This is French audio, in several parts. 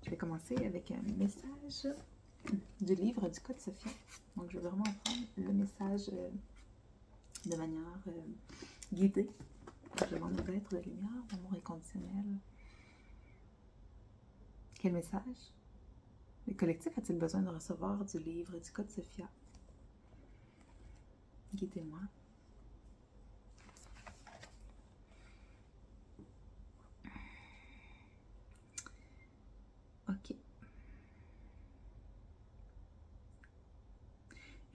Je vais commencer avec un message du livre du Code Sophia. Donc, je vais vraiment prendre le message de manière guidée. Je demande d'être de lumière, d'amour inconditionnel. Quel message le collectif a-t-il besoin de recevoir du livre du Code Sophia? Guidez-moi. OK.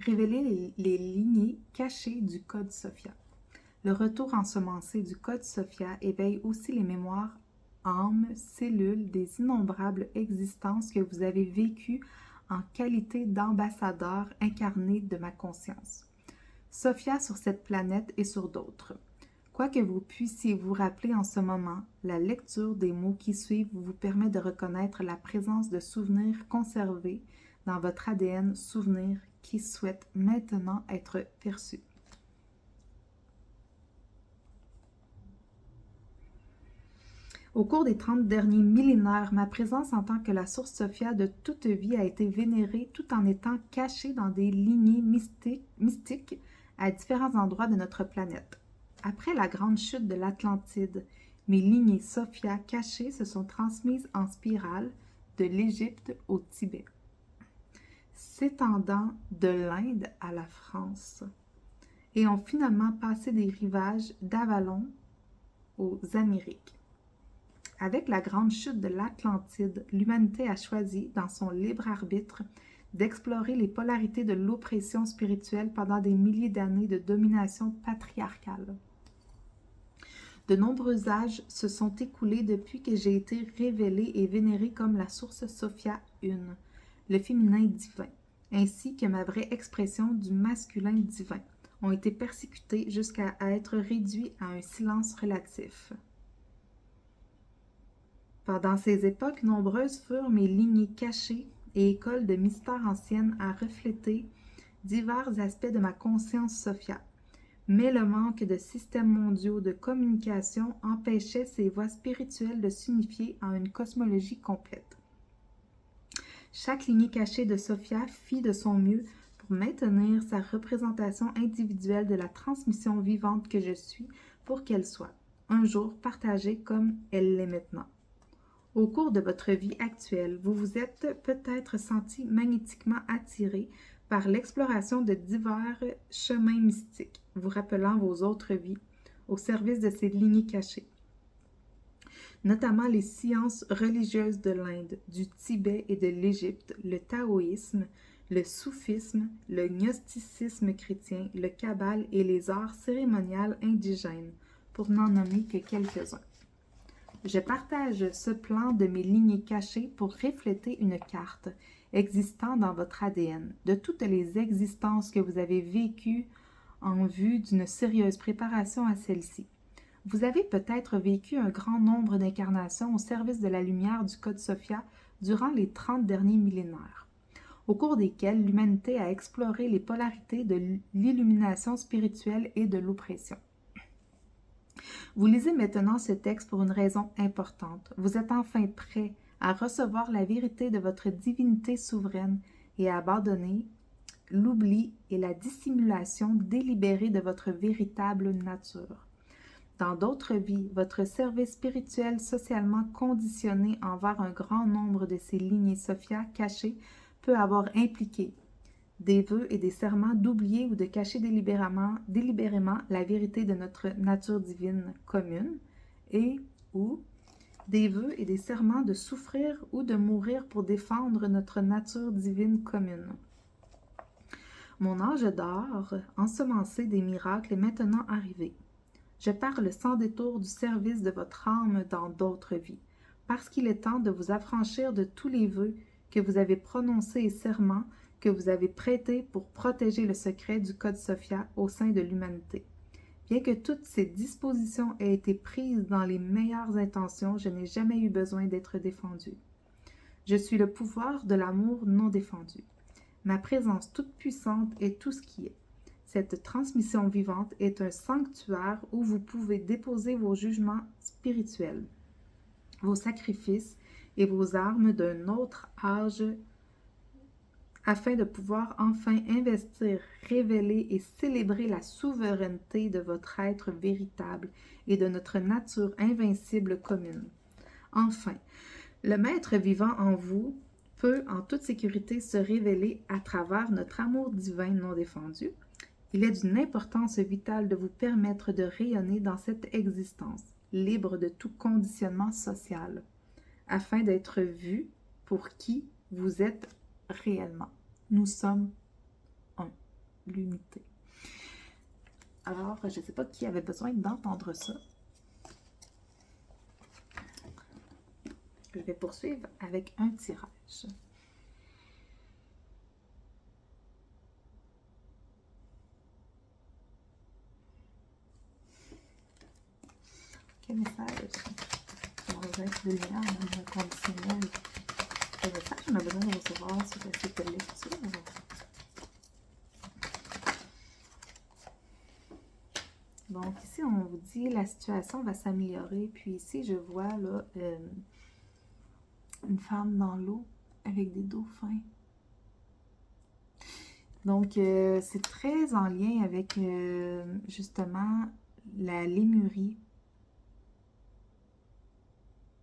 Révéler les lignées cachées du Code Sophia. Le retour ensemencé du Code Sophia éveille aussi les mémoires, âmes, cellules des innombrables existences que vous avez vécues en qualité d'ambassadeur incarné de ma conscience. Sophia sur cette planète et sur d'autres. Quoi que vous puissiez vous rappeler en ce moment, la lecture des mots qui suivent vous permet de reconnaître la présence de souvenirs conservés dans votre ADN, souvenirs qui souhaitent maintenant être perçus. Au cours des 30 derniers millénaires, ma présence en tant que la source Sophia de toute vie a été vénérée tout en étant cachée dans des lignées mystiques à différents endroits de notre planète. Après la grande chute de l'Atlantide, mes lignées Sophia cachées se sont transmises en spirale de l'Égypte au Tibet, s'étendant de l'Inde à la France, et ont finalement passé des rivages d'Avalon aux Amériques. Avec la grande chute de l'Atlantide, l'humanité a choisi, dans son libre arbitre, d'explorer les polarités de l'oppression spirituelle pendant des milliers d'années de domination patriarcale. De nombreux âges se sont écoulés depuis que j'ai été révélée et vénérée comme la source Sophia Une, le féminin divin, ainsi que ma vraie expression du masculin divin, ont été persécutés jusqu'à être réduits à un silence relatif. Pendant ces époques nombreuses furent mes lignées cachées et écoles de mystères anciennes à refléter divers aspects de ma conscience Sophia. Mais le manque de systèmes mondiaux de communication empêchait ces voies spirituelles de s'unifier en une cosmologie complète. Chaque lignée cachée de Sophia fit de son mieux pour maintenir sa représentation individuelle de la transmission vivante que je suis pour qu'elle soit, un jour, partagée comme elle l'est maintenant. Au cours de votre vie actuelle, vous vous êtes peut-être senti magnétiquement attiré par l'exploration de divers chemins mystiques, vous rappelant vos autres vies au service de ces lignées cachées, notamment les sciences religieuses de l'Inde, du Tibet et de l'Égypte, le taoïsme, le soufisme, le gnosticisme chrétien, le kabbale et les arts cérémoniels indigènes, pour n'en nommer que quelques-uns. Je partage ce plan de mes lignées cachées pour refléter une carte existant dans votre ADN, de toutes les existences que vous avez vécues en vue d'une sérieuse préparation à celle-ci. Vous avez peut-être vécu un grand nombre d'incarnations au service de la lumière du Code Sophia durant les 30 derniers millénaires, au cours desquels l'humanité a exploré les polarités de l'illumination spirituelle et de l'oppression. Vous lisez maintenant ce texte pour une raison importante. Vous êtes enfin prêt à recevoir la vérité de votre divinité souveraine et à abandonner l'oubli et la dissimulation délibérée de votre véritable nature. Dans d'autres vies, votre service spirituel socialement conditionné envers un grand nombre de ces lignées Sophia cachées peut avoir impliqué des vœux et des serments d'oublier ou de cacher délibérément la vérité de notre nature divine commune et ou des vœux et des serments de souffrir ou de mourir pour défendre notre nature divine commune. Mon âge d'or, ensemencé des miracles, est maintenant arrivé. Je parle sans détour du service de votre âme dans d'autres vies, parce qu'il est temps de vous affranchir de tous les vœux que vous avez prononcés et serments que vous avez prêtés pour protéger le secret du Code Sophia au sein de l'humanité. Bien que toutes ces dispositions aient été prises dans les meilleures intentions, je n'ai jamais eu besoin d'être défendue. Je suis le pouvoir de l'amour non défendu. Ma présence toute puissante est tout ce qui est. Cette transmission vivante est un sanctuaire où vous pouvez déposer vos jugements spirituels, vos sacrifices et vos armes d'un autre âge afin de pouvoir enfin investir, révéler et célébrer la souveraineté de votre être véritable et de notre nature invincible commune. Enfin, le Maître vivant en vous peut en toute sécurité se révéler à travers notre amour divin non défendu. Il est d'une importance vitale de vous permettre de rayonner dans cette existence, libre de tout conditionnement social, afin d'être vu pour qui vous êtes réellement. Nous sommes un, l'unité. Alors, je ne sais pas qui avait besoin d'entendre ça. Je vais poursuivre avec un tirage. Quel message? On a besoin de lumière dans le conditionnel. Quel message on a besoin de recevoir sur cette lecture? Donc ici, on vous dit la situation va s'améliorer. Puis ici, je vois là une femme dans l'eau avec des dauphins. Donc, c'est très en lien avec justement la Lémurie.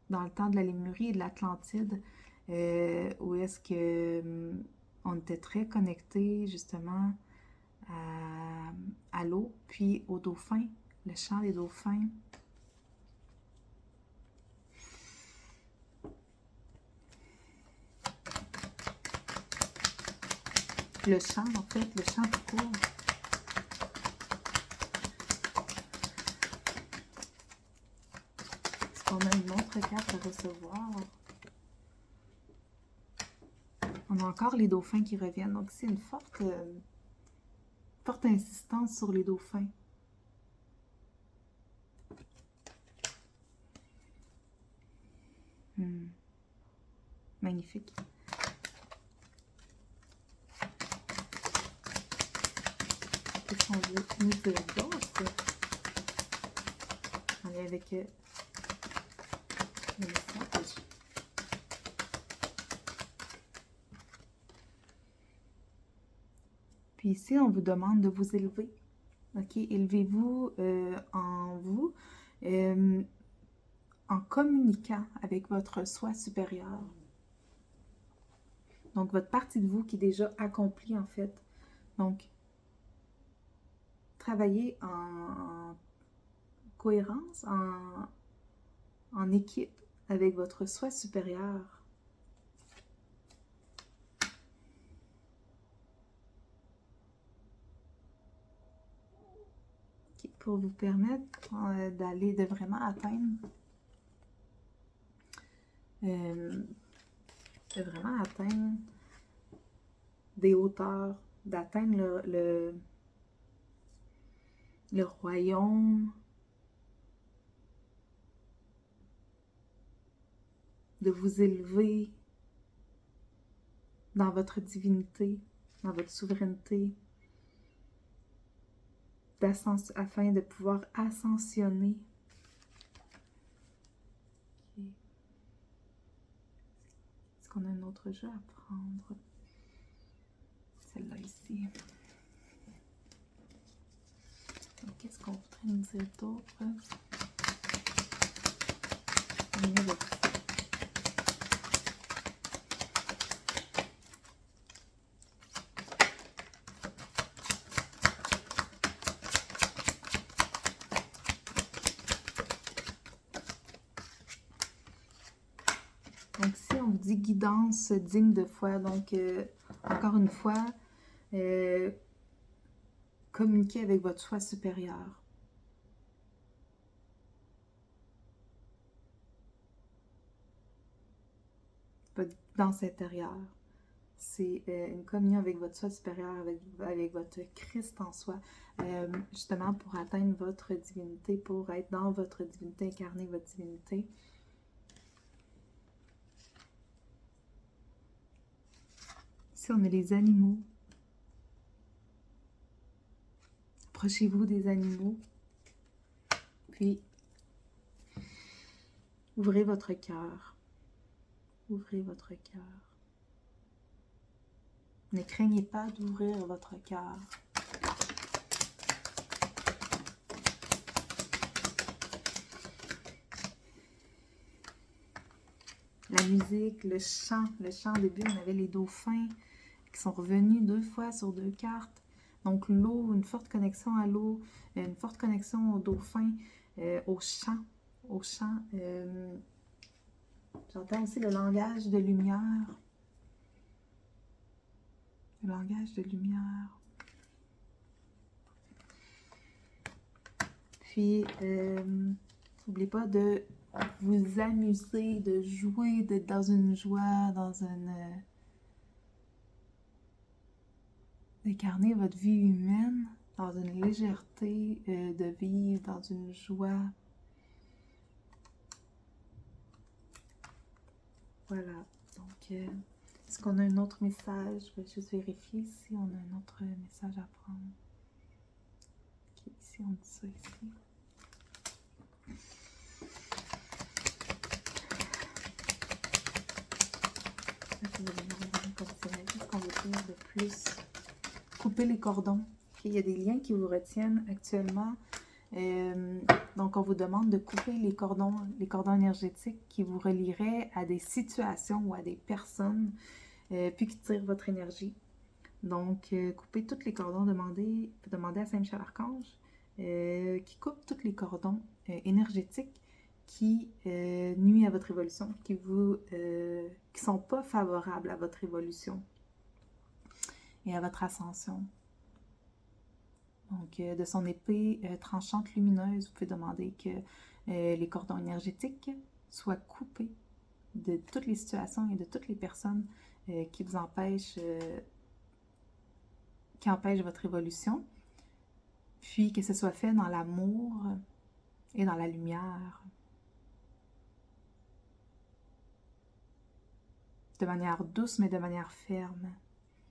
Dans le temps de la Lémurie et de l'Atlantide, où est-ce que on était très connectés justement à l'eau, puis aux dauphins, le chant des dauphins. Le chant, en fait, le chant tout court. Est-ce qu'on a une autre carte à recevoir? On a encore les dauphins qui reviennent. Donc, c'est une forte insistance sur les dauphins. Magnifique. Qu'est-ce qu'on veut nous dire d'autre? On est avec le message. Puis ici, on vous demande de vous élever. OK? Élevez-vous en vous, en communiquant avec votre soi supérieur. Donc, votre partie de vous qui est déjà accomplie, en fait. Donc, travaillez en cohérence, en équipe avec votre soi supérieur. Okay, pour vous permettre de vraiment atteindre des hauteurs, d'atteindre le royaume, de vous élever dans votre divinité, dans votre souveraineté, afin de pouvoir ascensionner. Okay. Est-ce qu'on a un autre jeu à prendre? Celle-là ici. Qu'est-ce qu'on voudrait nous dire d'autre? Donc ici, on vous dit guidance digne de foi. Donc, encore une fois, communiquez avec votre soi supérieur. Votre guidance intérieure. C'est une communion avec votre soi supérieur, avec votre Christ en soi, justement pour atteindre votre divinité, pour être dans votre divinité, incarner votre divinité. Ici, on a les animaux. Approchez-vous des animaux. Puis, ouvrez votre cœur. Ouvrez votre cœur. Ne craignez pas d'ouvrir votre cœur. La musique, le chant au début, on avait les dauphins qui sont revenus 2 fois sur 2 cartes. Donc l'eau, une forte connexion à l'eau, une forte connexion aux dauphins, au chant. J'entends aussi le langage de lumière. Le langage de lumière. Puis, n'oubliez pas de vous amuser, de jouer, d'être dans une joie, d'incarner votre vie humaine, dans une légèreté, de vivre dans une joie. Voilà. Donc, est-ce qu'on a un autre message? Je vais juste vérifier si on a un autre message à prendre. Ok, ici, on dit ça ici. Qu'est-ce qu'on veut dire de plus? Couper les cordons. Okay, il y a des liens qui vous retiennent actuellement. Donc, on vous demande de couper les cordons énergétiques qui vous relieraient à des situations ou à des personnes, puis qui tirent votre énergie. Donc, coupez tous les cordons, demandez à Saint-Michel Archange qui coupe tous les cordons énergétiques qui nuisent à votre évolution, qui sont pas favorables à votre évolution et à votre ascension. Donc, de son épée tranchante lumineuse, vous pouvez demander que les cordons énergétiques soient coupés de toutes les situations et de toutes les personnes qui vous empêchent, qui empêchent votre évolution, puis que ce soit fait dans l'amour et dans la lumière, de manière douce mais de manière ferme.